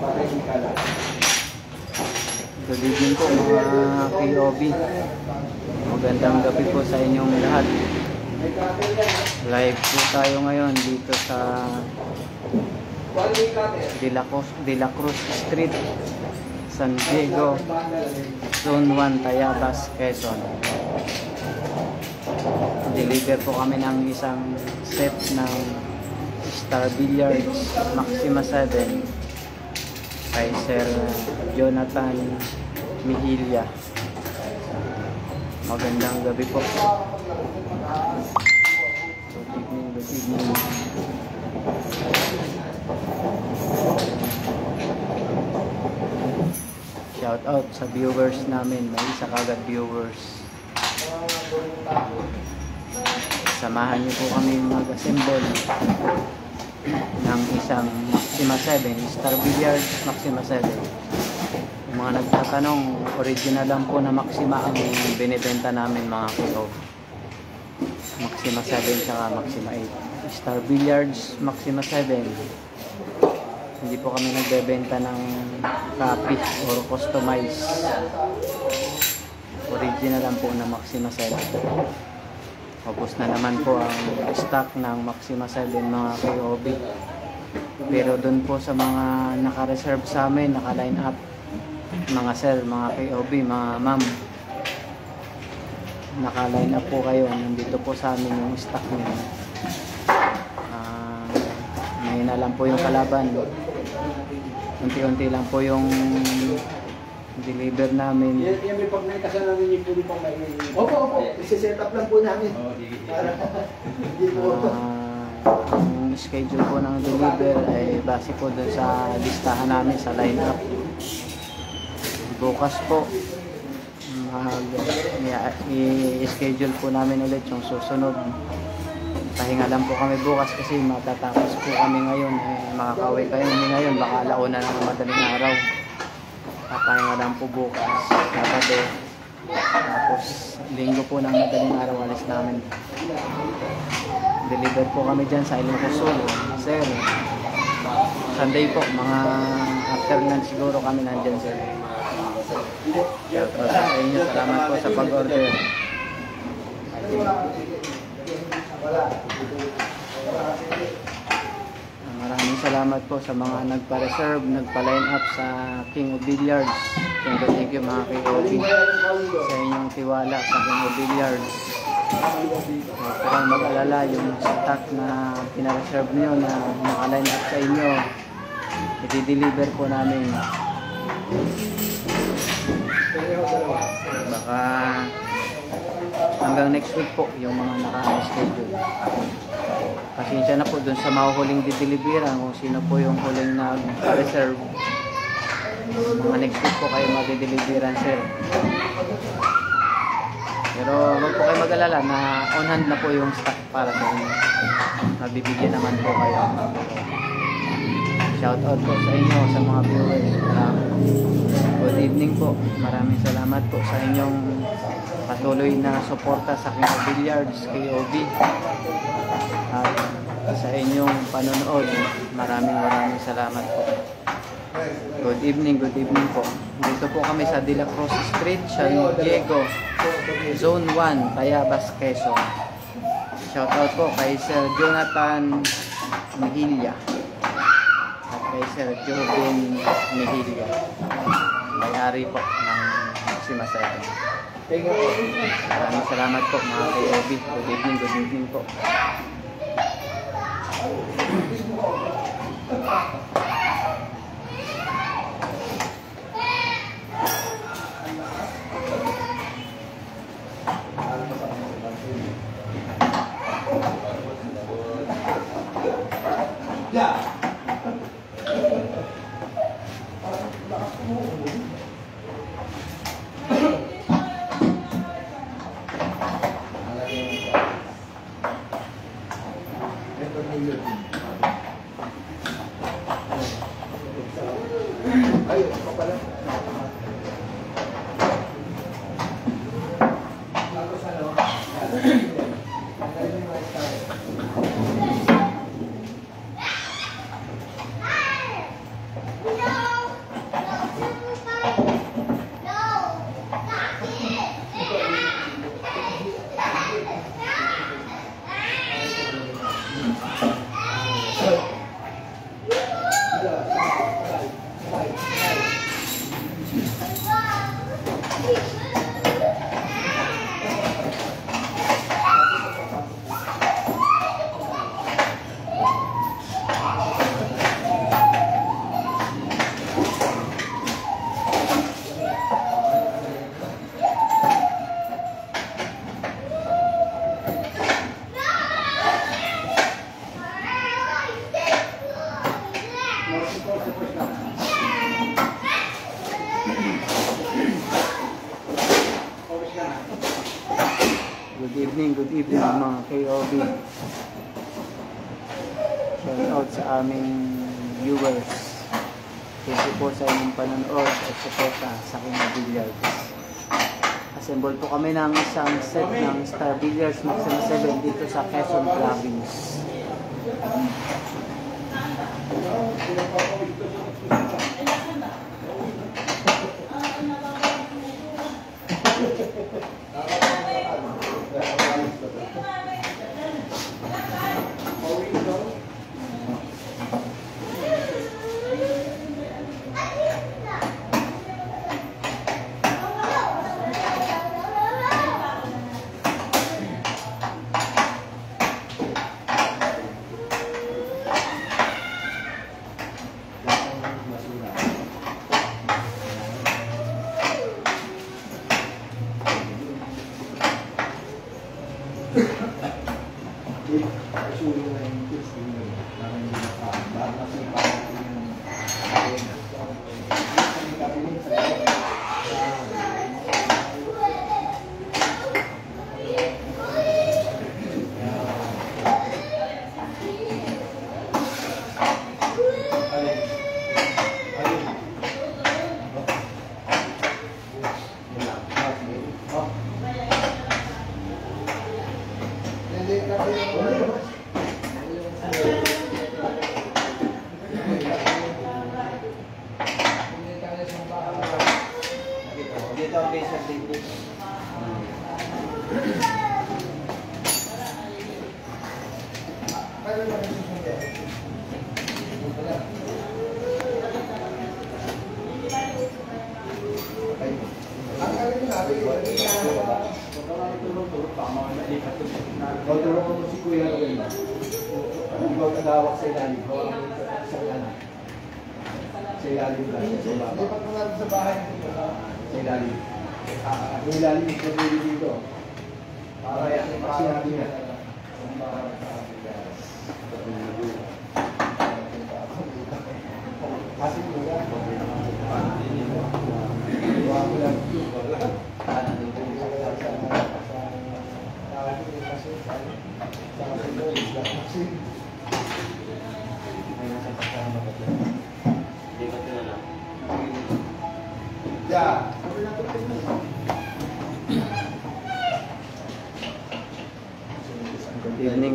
Good evening po mga KOB. Magandang gabi po sa inyong lahat. Live po tayo ngayon dito sa De La Cruz Street, San Diego, Zone 1, Tayabas, Quezon. Deliver po kami ng isang set ng Star Billiards Maxima 7 kay Sir Jonathan Mihilya. Magandang gabi po. Good evening. Shout out sa viewers namin. May isa kagad viewers. Samahan niyo po kami mag-assemble ng isang Maxima 7, Star Billiards Maxima 7. Yung mga nagtatanong, original lang po na Maxima ang binibenta namin mga kilo. Maxima 7 saka Maxima 8. Star Billiards Maxima 7. Hindi po kami nagbebenta ng copy or customize. Original lang po na Maxima 7. Tapos na naman po ang stock ng Maxima 7 mga KOB. Pero doon po sa mga naka-reserve sa amin, naka-line up, mga sir, mga KOB, mga ma'am, naka-line up po kayo. Nandito po sa amin yung stock niyo. Ngayon na lang po yung kalaban. Unti-unti lang po yung deliver namin. Yan may pag may kasama namin yung puli pang may... Opo. Isi-set up lang po namin. Ang schedule po ng deliver ay base po dun sa listahan namin sa line-up. Bukas po, i-schedule po namin ulit yung susunod. Pahinga lang po kami bukas kasi matatapos po kami ngayon. Makakauwi kayo ngayon, baka alauna na ng madaling araw. Papahinga lang po bukas, Sabado. Tapos linggo po ng madaling araw alis namin. Deliver po kami dyan sa Ilocos Sur, sir. Sunday po, mga after lunch siguro kami nandyan, sir. Sa inyo, salamat po sa pag-order. Maraming salamat po sa mga nagpa-reserve, nagpa-line up sa King of Billiards. Thank you mga KOB sa inyong tiwala sa King of Billiards. Kung mag-alala yung stock na pina-reserve nyo na naka-line up sa inyo, i-deliver po namin. Baka hanggang next week po yung mga naka-schedule. Pasensya na po dun sa mahuhuling dideliveran kung sino po yung huling nag-reserve. Mga next week po kayo mag-deliveran, sir. Pero wag po kayo mag-alala na on hand na po yung stock para sa inyo. Mabibigyan naman po kayo. Shout out po sa inyo, sa mga viewers. Good evening po. Maraming salamat po sa inyong patuloy na suporta sa King of Billiards, KOB. At sa inyong panonood, maraming salamat po. Good evening po. Dito po kami sa De La Cruz Street, San Diego, Zone 1, Tayabas, Quezon. Shout out po kay Sir Jonathan Mihilya at kay Sir Joven Mihilya, may-ari po ng Maxima 7. Maraming salamat po mga KOB. Good evening po. Obi. Shout out sa aming viewers. Thank you po sa inyong panonood at suporta sa King of Billiards. Assemble po kami ng isang set ng Star Billiards Maxima 7 dito sa Quezon Province. Tulungan mo si Kuya Ruben. Ikaw nagawak sa ilalim. Sa ilalim lang. Lipat mo natin sa bahay. Sa ilalim. Yung ilalim is pwede dito. Para yan. Sinabi niya. Kasi mo yan. Iwa ko lang.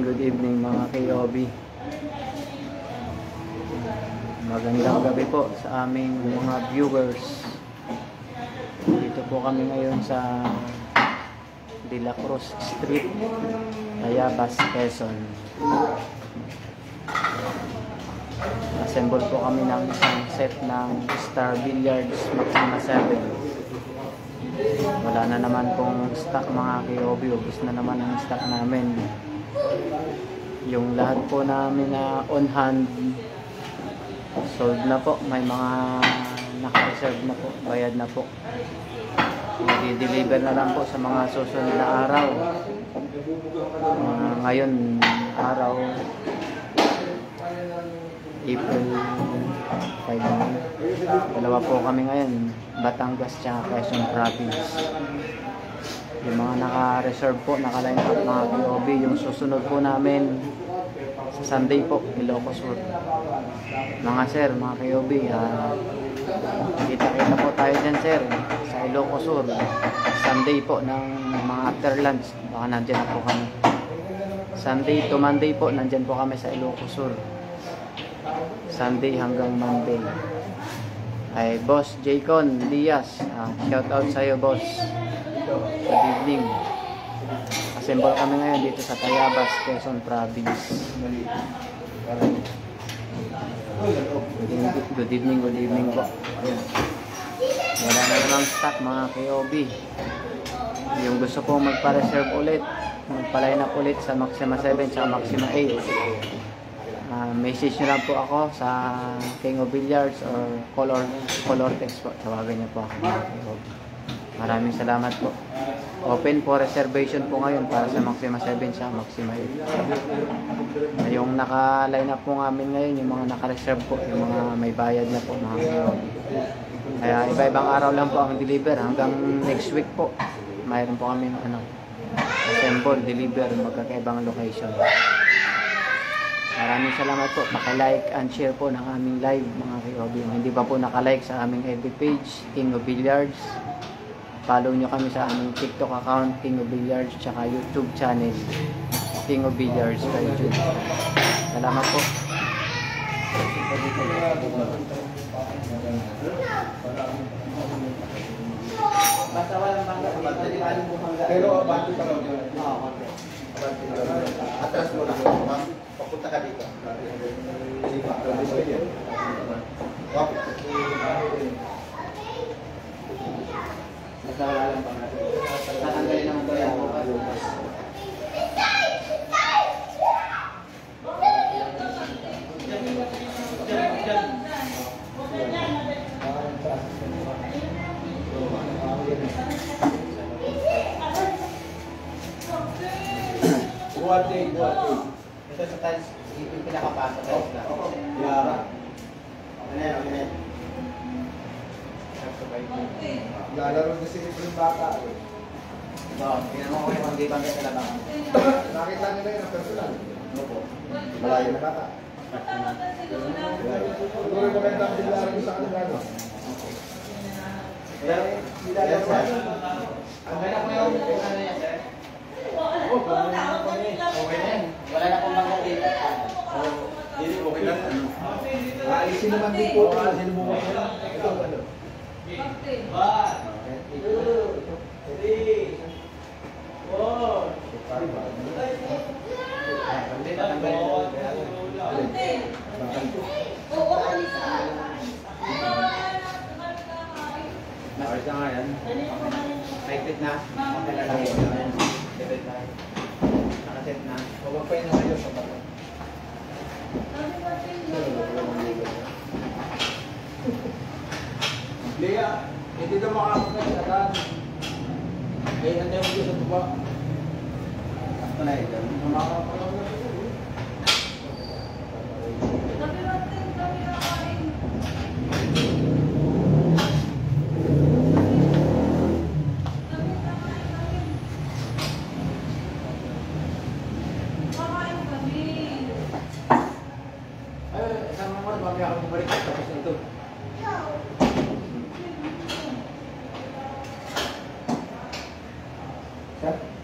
Good evening mga KOB. Magandang gabi po sa aming mga viewers. Dito po kami ngayon sa De La Cruz Street, Tayabas, Quezon. Assemble po kami ng isang set ng Star Billiards Maxima 7. Wala na naman pong stock mga KOB. Ubus na naman ang stock namin. Yung lahat po namin na on hand sold na po. May mga naka-reserve na po. Bayad na po. I-deliver na lang po sa mga susunod na araw. Ngayon araw April 5. Dalawa po kami ngayon, Batangas tsaka Quezon Province. Yung mga naka-reserve po, naka-line up mga KOB. Yung susunod po namin sa Sunday po, Ilocos Sur. Mga sir, mga KOB, kita-kita po tayo dyan sir sa Ilocos Sur. Sunday po ng mga after lunch, baka nandyan na po kami. Sunday to Monday po, nandyan po kami sa Ilocos Sur. Sunday hanggang Monday. Ay Boss Jaycon Diaz, shout out sa iyo boss. Good evening. Assemble kami ngayon dito sa Tayabas, Quezon Province. Good evening po. Wala na namang stock mga KOB. Yung gusto po magpa-reserve ulit, magpa-line up ulit sa Maxima 7 at Maxima 8. Message nyo lang po ako sa King of Billiards or color text po. Tawagan nyo po ako mga KOB. Maraming salamat po. Open for reservation po ngayon para sa Maxima 7 sa Maxima 8. Yung naka-line up po namin ngayon, yung mga naka-reserve po, yung mga may bayad na po mga KOB. Kaya iba-ibang araw lang po ang deliver hanggang next week po. Mayroon po kami assemble, deliver, magkakaibang location. Maraming salamat po. Paki-like and share po ng aming live mga KOB. Kung hindi pa po nakalike sa aming FB page, King of Billiards, follow nyo kami sa aming TikTok account, King of Billiards, tsaka YouTube channel, King of Billiards kay Jude. Salamat po. Basta walang bangga. Pero abante pa lang yun. Oo, konti. Atras mo na. Papunta ka dito. Basta wala lang bangga. Tatanggalin naman ko yan. Buwate. Ito sa tiles, yung pinakapasa tiles na. Yara. Ano? Lalaro kasi ito yung bata. Oo, tingnan mo ko yung hindi bangga sa labang. Nakita nila yun ang personal. Ano po? Malayo na bata. Siguro maganda ang bilaro sa kanila, no? Nilalaro mo. Ang ganda ko yung ano yan, sir? Okay na yan. Wala na pong bangga dito. Hindi, okay lang. Aalisin naman din po. Aalisin mo ko. Ito, ano? Mas na nga yan. Excited na. Excited na. Nakaset na. Huwag pa yun na kayo sa bata. Lea, hindi na makakapag sa kan. Eh, ano yung gusto sa tuba? Ito na ito. Makakapag na ito.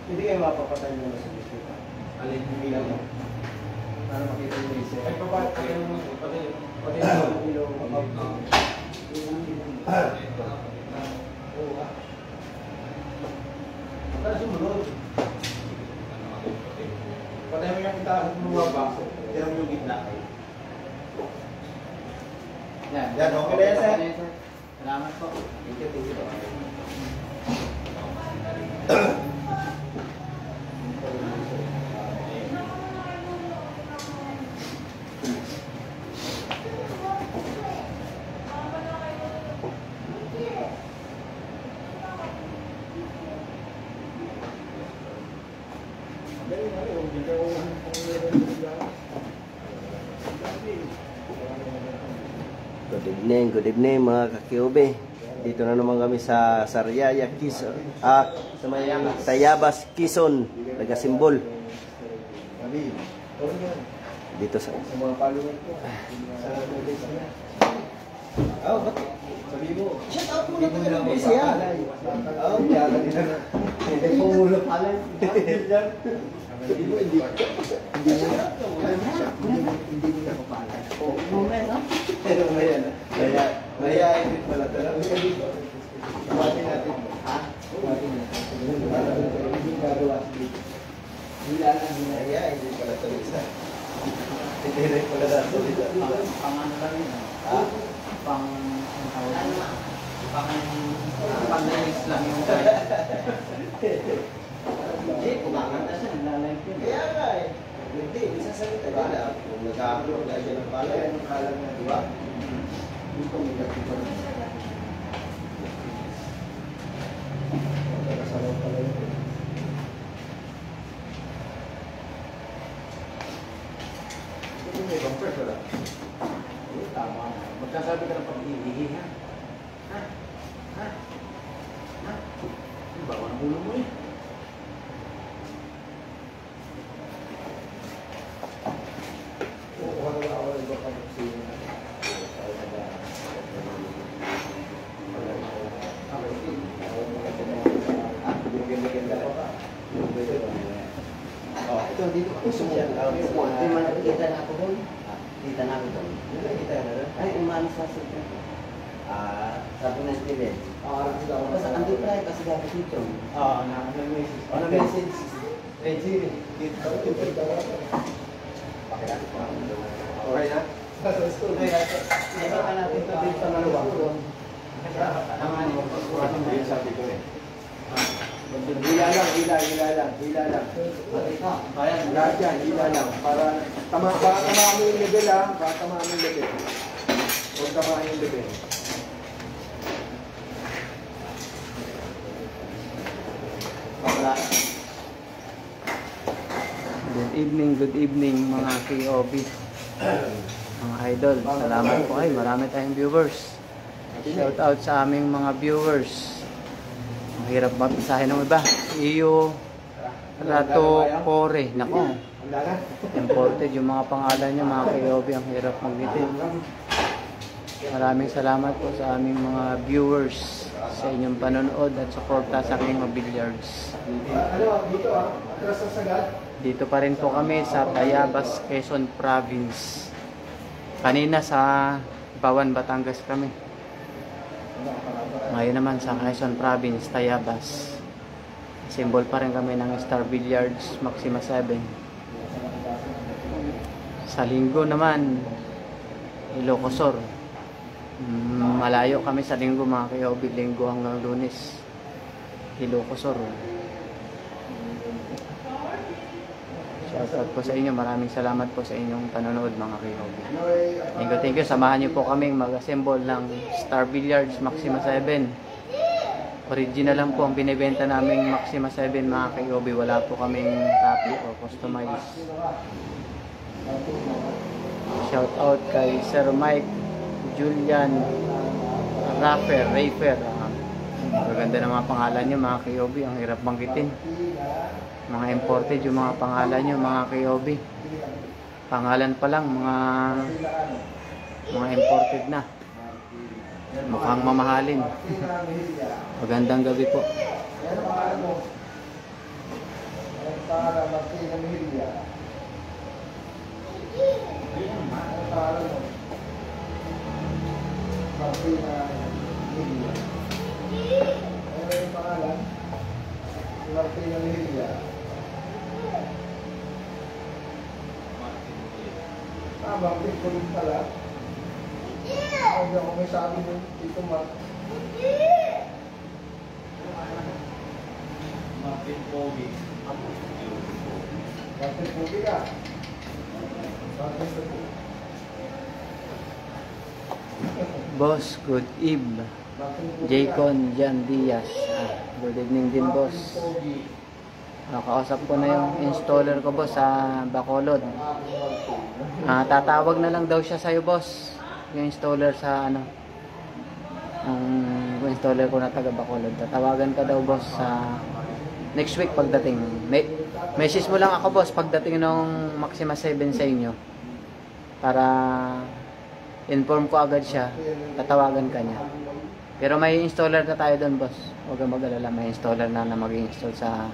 Hindi kayo mapapatay mo na sa gusto. Alin yung ilaw mo. Para makita yung isa. Ay, pati yung ilaw mo. Para sumunod. Patay mo yung itaas mo mababa. Tira mo yung gitna. Yan. Yan, okay na yan, sir. Salamat po. Thank you. Good evening mga kakiobe. Dito na naman kami sa Sariaya, Quezon. Sa Tayabas, Quezon, Nagasimbol. Dito sa mga followers ko. Oh, bakit? Sabi mo, shout out mo na po lang siya. Oh, kaya nila na. Hindi po ulo pala. Sabi mo, hindi mo na kapala. Oh, moment, no? Pero maya, edit pala talaga. Buhatin natin. Ha? Buhatin natin. Hindi gagawa dito. Hila lang, maya, edit pala talaga. Hindi rin pala natin dito. Pang ano lang yun. Ha? Pang-release lang yung guide. Hindi, kumakanta siya, naglalike yun. Kaya nga eh. Hindi, isa sa ito nila. Kung nag-upload na siya ng pala, anong kalang na, di ba? Hindi ko may pa rin. Nakasalaw pala yun. Ito may bumper, wala? Tama na. Magkasabi ka ng pag-iihi, ha? Ha? Ha? Ha? Ano ba? Walang ulo mo eh. dito ako shout out sa mga kita na ako doon. Kita na ako doon. Kita na doon. Ay, umano sa sito. Sabi ng Steven. Basta andun tayo kasi dapat dito. Na-message. Na-message. Eh, Jimmy. Dito. Pakilato po. Okay na? Ito ka natin ito dito sa maluwang. Sabi ko eh. Hila lang. Lahat yan, hila lang. Para tamaan mo yung level ha. Para tamaan mo yung level. Huwag tamaan yung level. Good evening mga KOB, mga idol. Salamat po ay marami tayong viewers. Shout out sa aming mga viewers. Ang hirap mapisahin ng iba. Iyo Rato Kore. Nako, imported yung mga pangalan nyo mga KOB. Ang hirap magnitin. Maraming salamat po sa aming mga viewers sa inyong panonood at suporta sa aking mga billiards. Dito atras sa sagad. Dito pa rin po kami sa Tayabas, Quezon Province. Kanina sa Bawan, Batangas kami. Ngayon naman sa Quezon Province, Tayabas. Symbol pa rin kami ng Star Billiards Maxima 7. Sa linggo naman, Ilocosor. Malayo kami sa linggo mga KOB, linggo hanggang Lunes. Ilocosor. Shoutout po sa inyo. Maraming salamat po sa inyong panonood mga KOB. Thank you. Samahan niyo po kaming mag-assemble ng Star Billiards Maxima 7. Original lang po ang binibenta naming Maxima 7 mga KOB. Wala po kaming copy o customize. Shoutout kay Sir Mike Julian Raffer. Maganda na mga pangalan niyo mga KOB. Ang hirap banggitin. Mga imported yung mga pangalan nyo mga KOB. Pangalan pa lang mga imported na. Mukhang mamahalin. Magandang gabi po. Bang kulit pala. Hindi ako may sabi mo dito Mark. Martin Pogi. Martin Pogi ka. Boss, good eve. Jaycon Jan Diaz. Good evening din boss. Kausap ko na yung installer ko boss sa Bacolod. Tatawag na lang daw siya sa'yo boss. Yung installer sa yung installer ko na taga Bacolod. Tatawagan ka daw boss sa next week pagdating. Message mo lang ako boss pagdating ng Maxima 7 sa inyo. Para inform ko agad siya. Tatawagan ka niya. Pero may installer na tayo doon boss. Huwag kang mag-alala. May installer na mag-install sa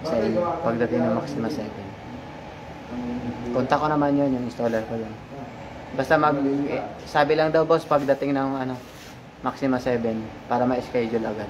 inyo pagdating ng Maxima 7. Kontak ko naman yun, yung installer ko yun. Basta sabi lang daw boss pagdating ng Maxima 7 para ma-schedule agad.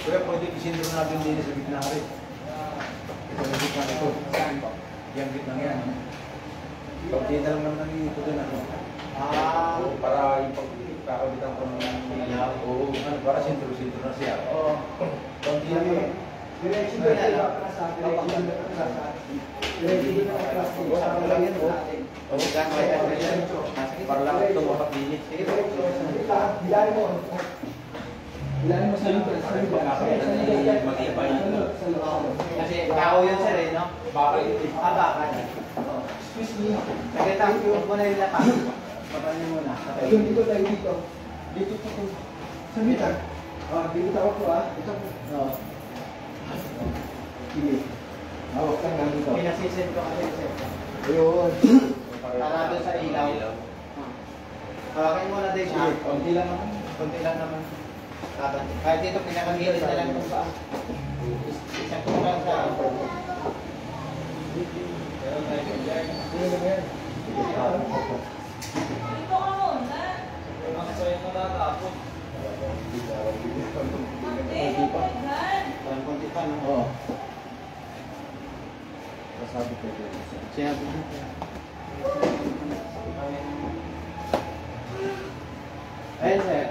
Kaya pwede isindro natin din sa gitna rin. Ito na gitna ito. Yang gitna yan. Pagkita lang naman nangihito din para yung pagkakabitan ko ng ilaw. Oo, para sintro na siya. Oo. Pagkita lang. Diretso na lang. Diretso lang yan, oh. Para lang ito makapilit. Bilangin mo. Bilangin mo sa lupa. Matibay. Kasi tao yun sir eh, no? Baka yun eh. Baka. Excuse me. Sagita, huwag mo na yung lakas. Papanin mo na. Dito tayo dito. Dito po. Sa mitan. Dito tayo po Ito po. Sige. Hawak lang namin ito. Pinasisend ko kasi sir. Ayun. Para doon sa ilaw. Hawakin mo na din siya. Konti lang naman. Kunti lang naman. Kahit dito pinakagilid na lang itong paa. Isang ko lang sa Dito ka muna. ang sayo mo natapos. Hindi, yan. Kunti pa, no? Oo. Kasabi ko ito. Sinabi mo. Ayun sir.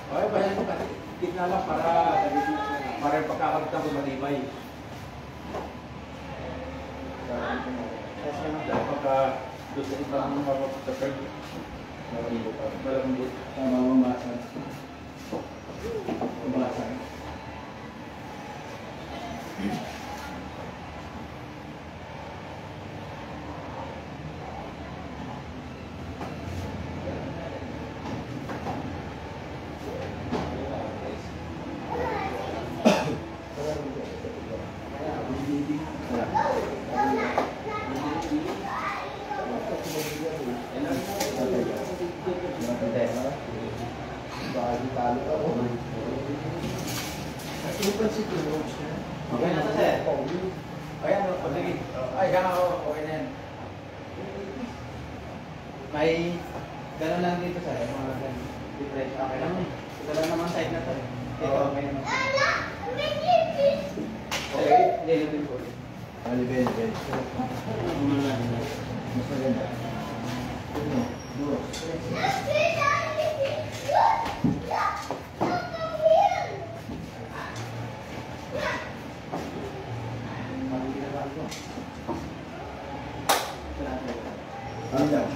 Okay, bayan mo kasi gitna lang para yung pagkakabitan ko matibay. Dahil pagka doon sa ibang mapapatapag, malambot. Tama mamasan. Mamasan. Okay na to, sir. Ayan, sige. Ay, gano'n ako. Okay na yan. May gano'n lang dito, sir. Mga ganun. Different. Okay lang. Ito lang naman side na to. Ito, okay naman. Okay? Hindi, lutin po. Ben. Mas maganda. Uno, dos, tres. Ano daw?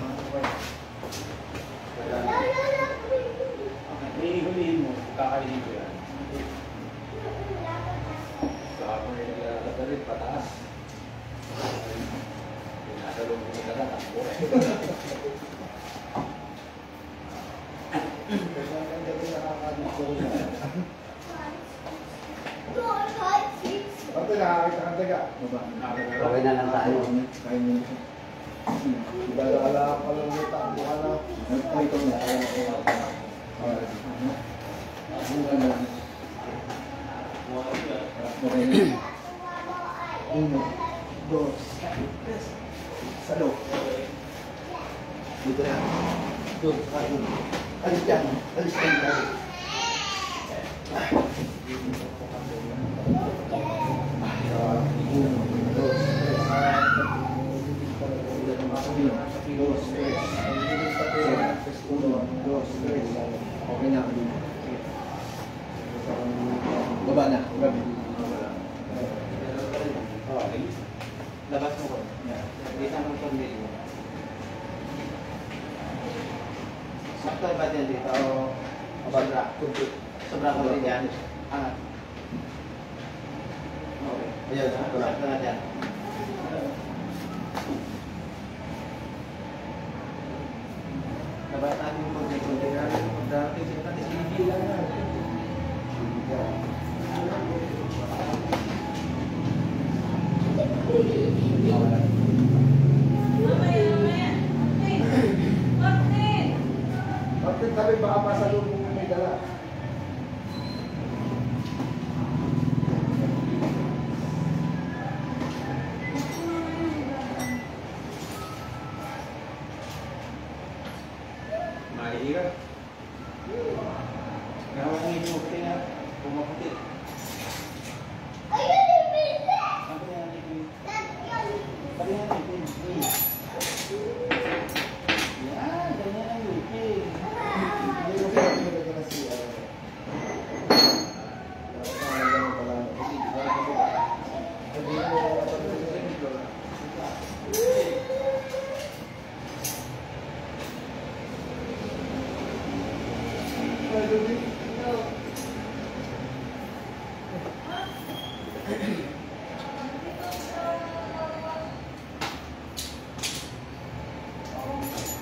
Hihulihin mo, kakainin ko yan. Kahapon yung nilalata rin, pataas. Nasa loob ko na takbo. Ate, nakakita ka taga. Okay na lang tayo. Kain mo. Dala ka lang yung tabo ka na. Ay, ito na. Uno, dos, tres. Salo. Dito na. Doon, doon. Alis dyan. Alis dyan. Okay na. Baba na. Labas mo ko. Dito ang pambili mo. Sakto ba din dito? O sobra? Sobra ko rin yan. Angat. Okay. Ayan, sakto na. Sakto na dyan. Labas natin yung pagkakunti. Pagdating sila natin sinibilang na. Mamaya. Bakit? Bakit sabi baka pasalubong mo may dala? Mahirap. Gawin niyo yung puti na. Pumaputi.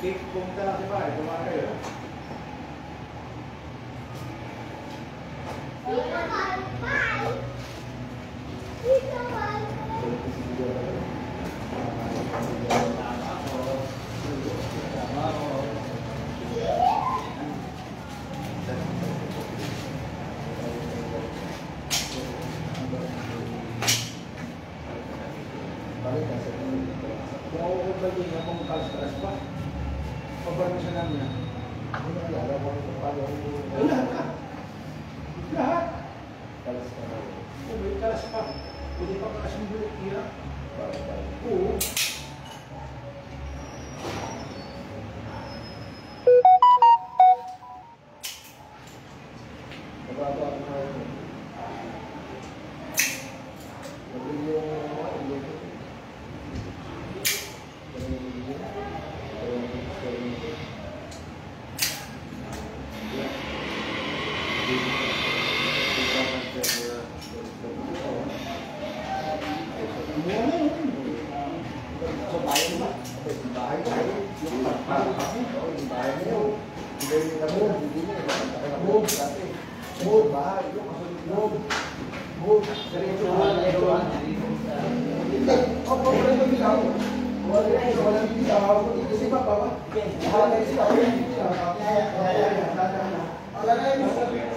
Pumunta lang si Pare, kumain kayo. Kung ako kung bagay niya, kung kalas-kalas pa, pabarmasyon namin yan. Lahat ka. Lahat. Kung may kalas pa, pwede pa kalas mo yung tira. Oo.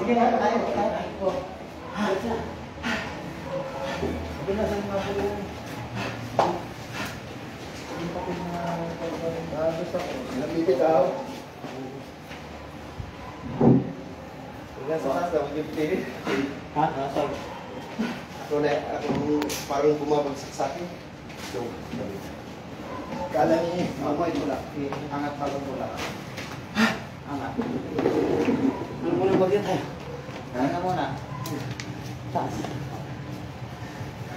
Sige na, tayo. Napipitaw. Nasa taas na, 50. Ha? Nasa? Ako na, ako parang bumabagsak sa akin. So, kala niya, amoy mo lang. Angat pa lang mo lang. Angat. Ano muna bagyo tayo? Ano muna? Taas.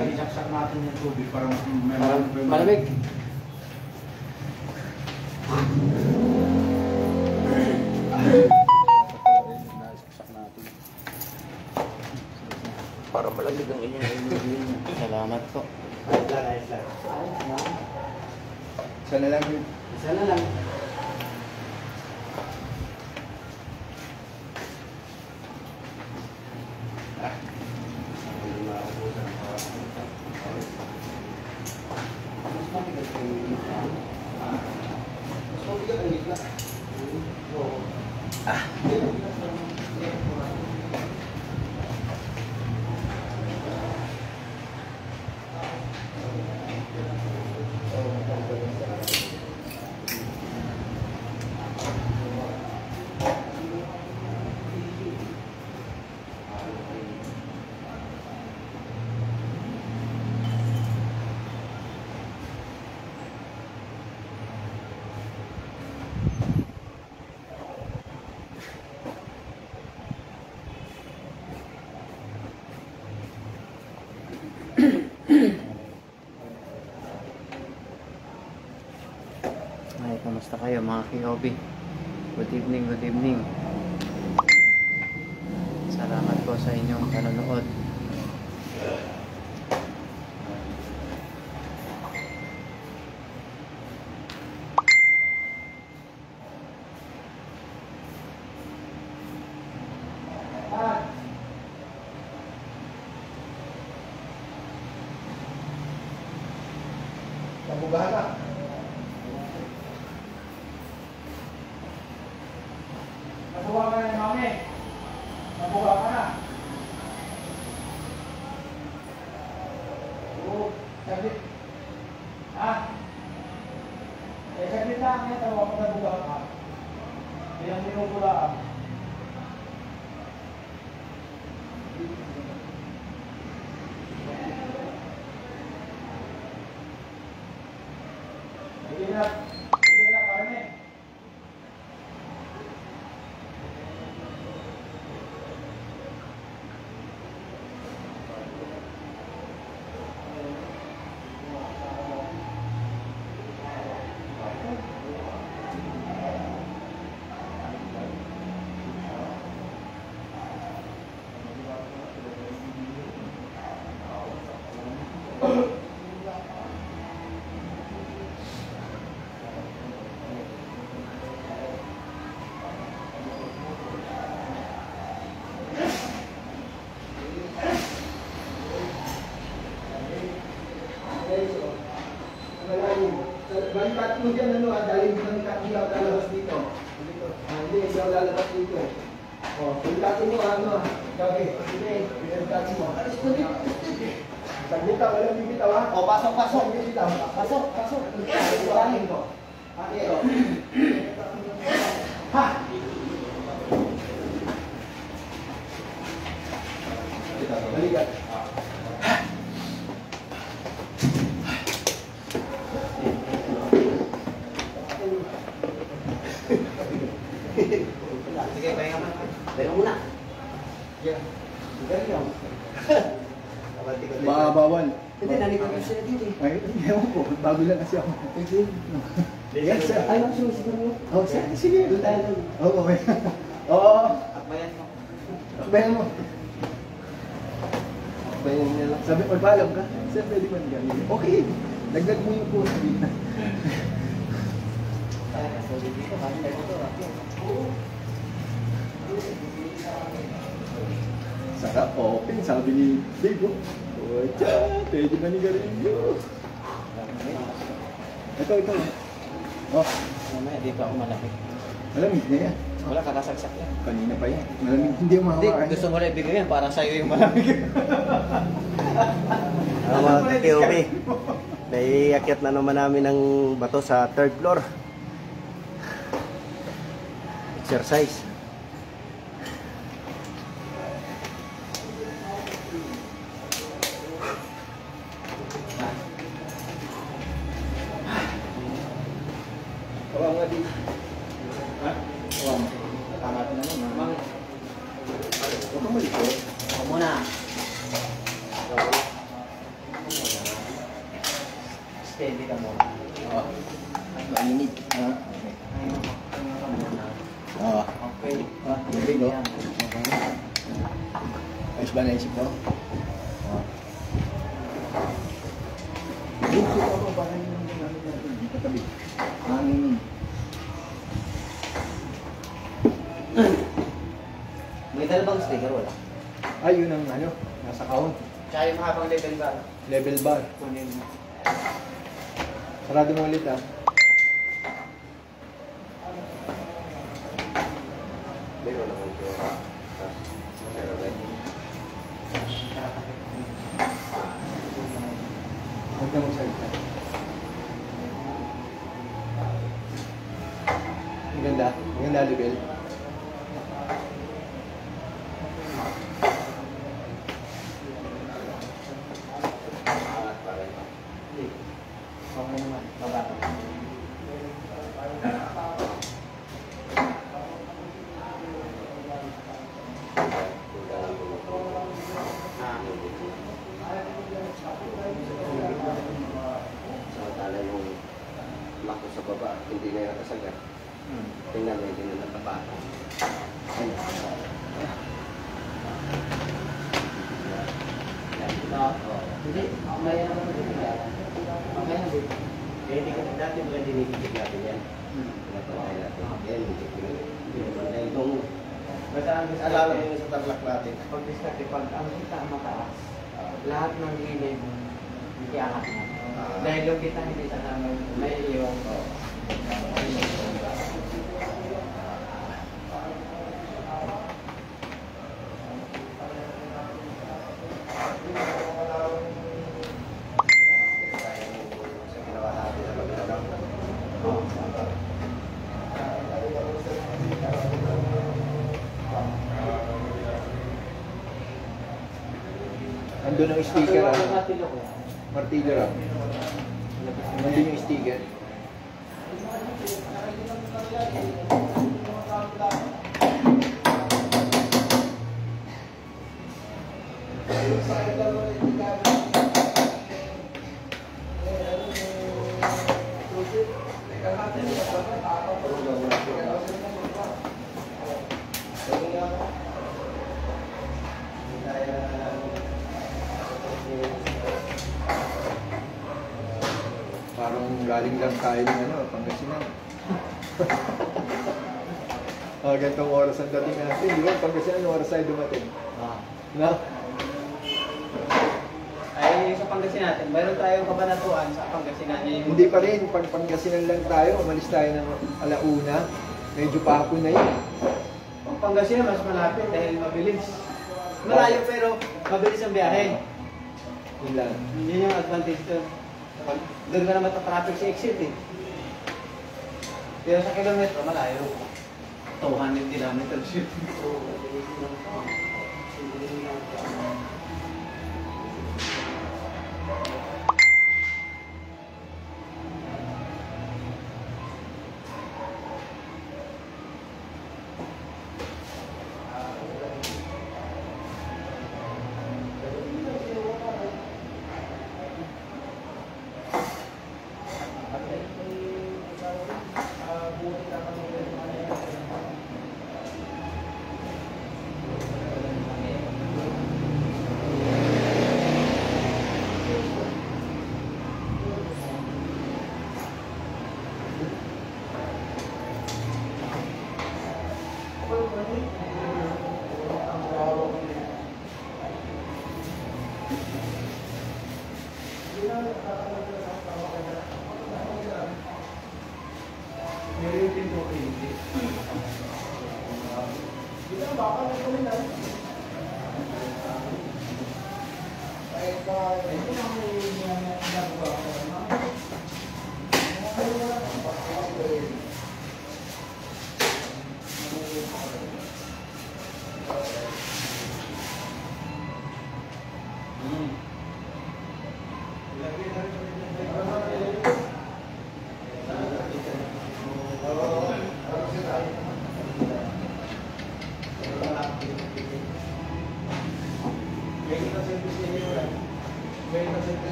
Kaya saksak natin yung tubig para Malamig. Para malamig ang inyong Salamat po. Ayos lang. Sana lang yun. Isa na lang. Mas mabigat ko yung gitna. Mas mabigat ang gitna. Oo. Ay, kamusta kayo mga ki-hobby? Good evening, good evening. Salamat po sa inyong panonood. Nabugahan na. Nabuha ka na, mami. Nabuha ka na. Oo, saglit. Ha? Saglit lang yan, tawa ko nabuha ka. Yan minubulaan. Hindi na, karne. Malalim. Balikat mo dyan, ano, dahil hindi kami kakilaw lalabas dito. Hindi, hindi ako lalabas dito. Balikatin mo, ano, gabi. Sige, balikatin mo. Saglit ka, walang bibitaw, ha? Pasok, pasok. Pasok, pasok. Iwahin ko. Ito. Ha! Balikat. Sige, pahinga mo. Pahinga muna. Yeah. Sige, Bawal. Hindi, nalito ko sila dito eh. Ay, ewan ko. Bago lang kasi ako. Yes, sir. Ay, siguro mo. Oh, sige. Doon tayo doon. Oo, okay. Oo. Akbayan mo. Akbayan mo. Akbayan niya lang. Sabi, magpaalam ka? Sir, pwede man gano'n. Okay. Dagdag mo yung post. Ay, so dito, kami tayo ito. Sarap, open. Sabi ni Dave, oh, tsa, pwede na ni Garillo. Ito. Oh, Mamaya dito ako malamig. malamig na yan. Wala, kakasagsak yan. Kanina pa yan. Malamig, hindi yung Hindi, mahawakan. gusto mo na ibigay yan para sa'yo yung malamig. Mga ka-TOB, naiakyat na naman namin ng bato sa 3rd floor. Exercise. Kawawa di. Ha? Kawawa. Tama na naman, mamang. Huwag kang malikot. Ako muna. Steady ka muna. Oo. Mainit. Ha? Okay. Oo. Okay. Hindi ko. Ayos ba naisip mo? Dito ako, parang yung namin natin. Dito tabi. Hangin. May dala bang sticker? Wala. Ay, yun ang ano, nasa kahon. Tsaka yung mahabang level ba? Level bar. Kunin mo. Sarado mo ulit ah. Huwag na magsalita. Ang ganda. Ang ganda level. Okay naman. Baba ka. Samantala yung lako sa baba, hindi na yung nakasagat. Tingnan mo, hindi na nakapata. Hindi, mamaya naman dito. Mamaya na dito. Eh, hindi ka dati mo lang dinidikit natin yan. Pinapantay natin. Yan, hindi naman dahil kung Basta ang alala mo yung sa tablak natin. pag diskarte, pag ang kita mataas, lahat ng gilid, hindi angat na. Dahil yung kita hindi sasama, may iyong Sa ginawa natin sa pagkakalaw. Andun ang sticker ah. Martilyo lang. Nandun yung sticker. Parang galing lang tayo ng ano, Pangasinan. Gantong oras ang dating natin. Di ba? Pangasinan, oras tayo dumating. Na? ay sa Pangasinan natin, mayroon tayong kabanatuan sa Pangasinan. Hindi pa rin, pag Pangasinan lang tayo, umalis tayo ng alauna. Medyo pahapon na yun. Ang Pangasinan mas malapit dahil mabilis. Malayo pero mabilis ang biyahe. Yun lang. Yun yung advantage doon. Doon ka naman traffic sa exit eh. Pero sa kilometro, malayo. 200 kilometers yun.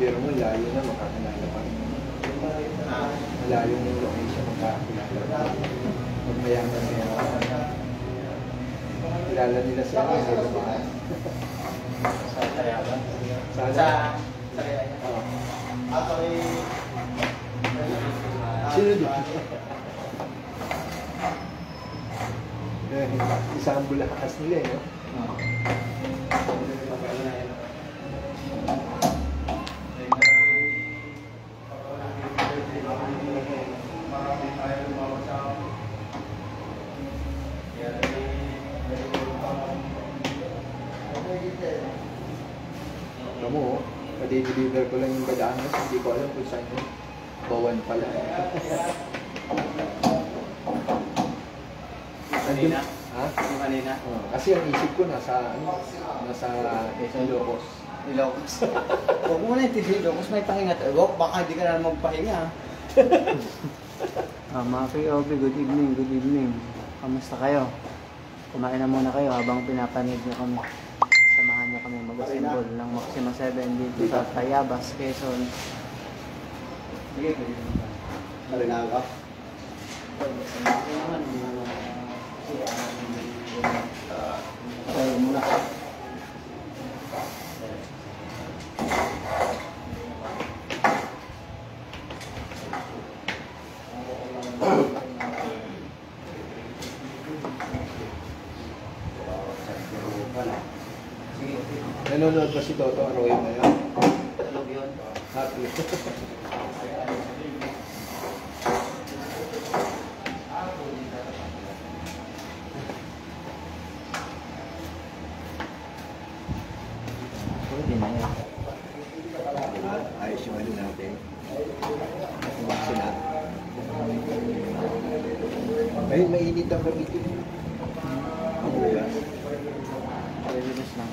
Pero malayo na, makakilala pa rin. Malayo na yung location, makakilala. Pag mayaman na yan. Kilala nila siya. Sa Tayaban. Sana. Sa Tayaban. Oo. Ako ay... Sino doon? Isang bulakas nila eh, no? Alam mo, padi-deliver ko lang yung Badanos, hindi ko alam kung saan yun. Bawan pala. Kanina? Ha? Yung kanina? Kasi ang isip ko nasa Ilocos. Ilocos. Huwag mo na yung Ilocos, may pahinga tayo. Baka hindi ka na magpahinga. Mga POB, good evening, good evening. Kamusta kayo? Kumain na muna kayo habang pinapanig nyo kami. Samahan nyo kami mag-assemble ng Maxima 7 dito sa Tayabas, Quezon. Sige, pwede naman. Malinang ka? Tayo muna. Nanonood ba si Toto Arroyo ngayon? Happy. Pwede na yan. Ayos yung ano natin. Kumaksin natin. Ayun, mainit ang gamit yun. Ang bukas. Pwede lang.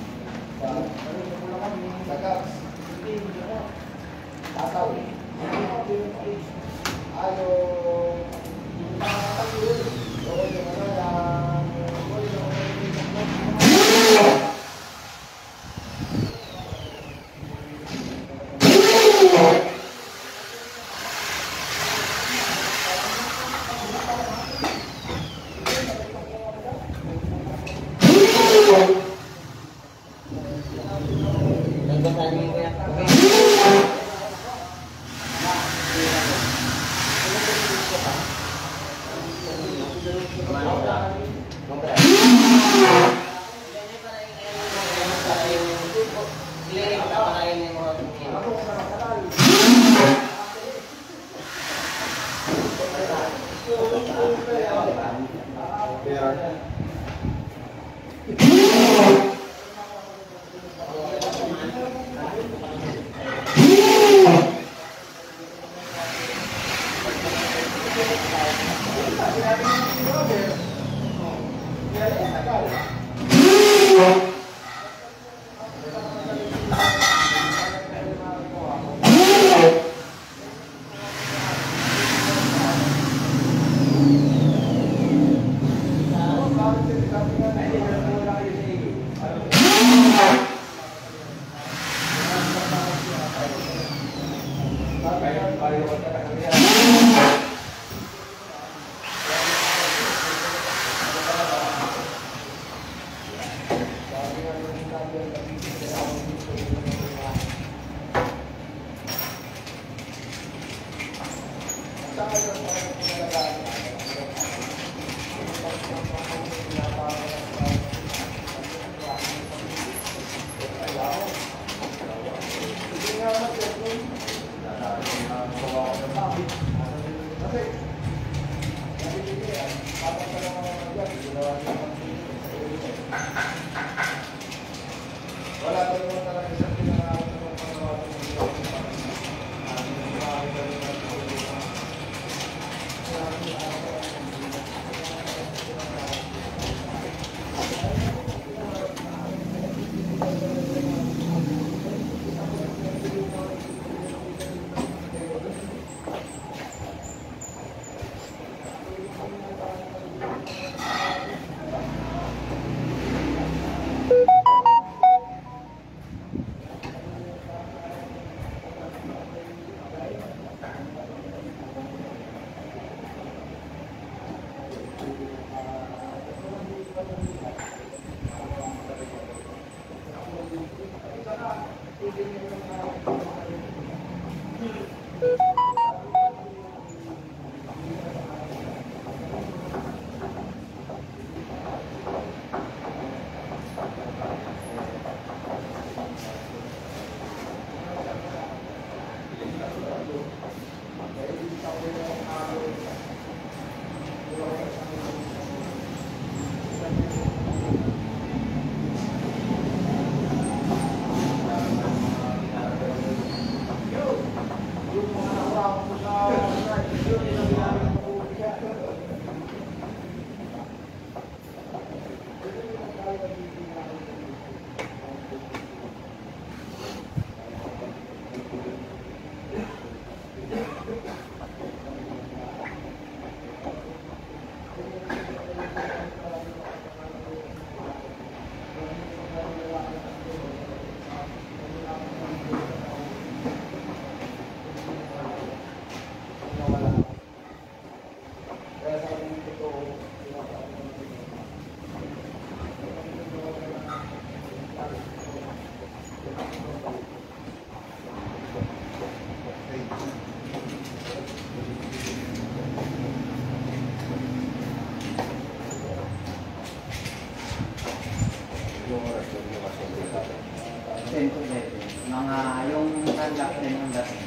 Mga yung transact din ang dating.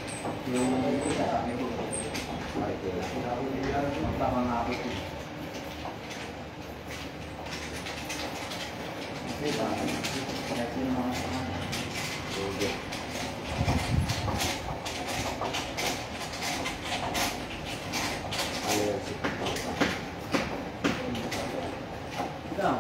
Yung isa sa akin dito. Magpapangakot ito. Diba? Kasi yung mga ikaw.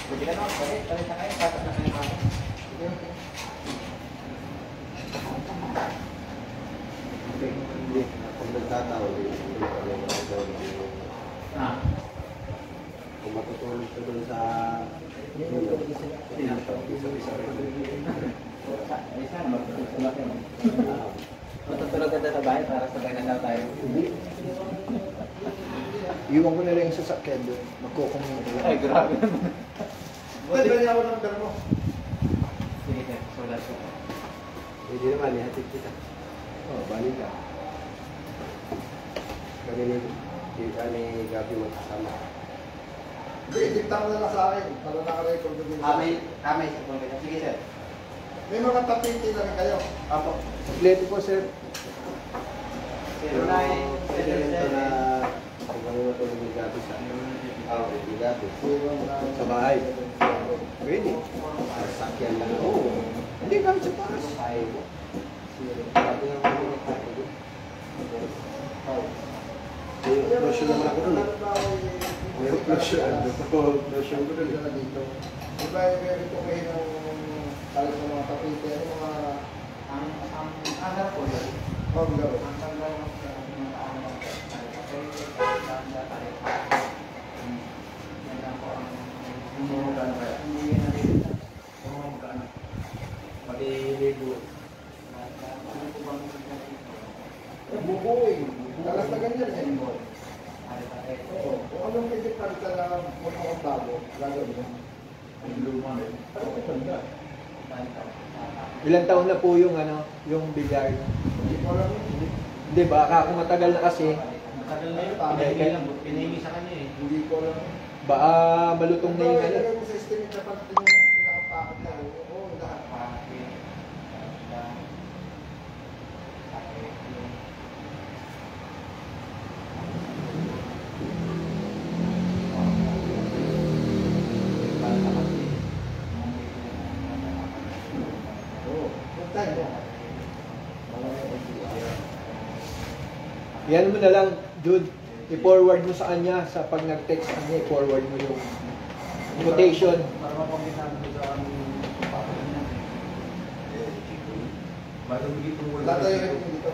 Pwede ka naman, palit na kayo, patat na kayo mga. Hindi. Kung nagtatawa, kung matutulog ka doon sa Matutulog ka sa bahay para sabay na daw tayo. Iwan ko na lang yung sasakyan doon. Magkukumong ko lang. Ay, grabe naman. Ba't ba niya ako ng mo? Sige, sir. Sulat ko. Hindi naman, ihatid kita. Balik ka. Kami ni Gabi magkasama. Hindi, dikta mo na lang sa akin. Para naka-record ko din. Kamay sa pagkita. Sige, sir. May mga tapiti na rin kayo. Apo. Kompleto po, sir. 09, Ito na kung ano matulog ni Gabi sa ni Gabi. Sa bahay. Pwede. Sasakyan lang. Oo. Hindi kami sa taas. Sabi nga kami ni Gabi. May operasyon naman ako doon. May operasyon. Operasyon ko doon. Di ba, meron po kayo ng talo sa mga tapiti. Ano mga... Ang agar po yun. Oh, gawin. Ang tanggal ng mga ano. Yan lang po ang... Magkano kaya? Hindi yan natin. Magkano? Pati libo. Ano po bang Bubuing. Talas na ganyan eh. Oo. Kung anong pwede palitan na muna akong bago, gagawin mo. Ang luma na yun. Ano ko tanda? Ilang taon na po yung yung bilyar? Hindi ko alam yun. Hindi ba? Kung matagal na kasi, Matagal na yun. Pinahingi lang. Pinahingi sa kanya eh. Hindi ko alam yun. baka malutong na yung ano. Ilagay mo sa estimate na pati yung pinakapakot na. Oo, lahat. Oo. Yung time mo. Yan mo na lang, Jude. I-forward mo sa kanya sa pag nag-text kanya, i-forward mo yung quotation. Para mapanggitan ko sa aming papakot niya. Bago hindi po wala. Tatayo rin dito.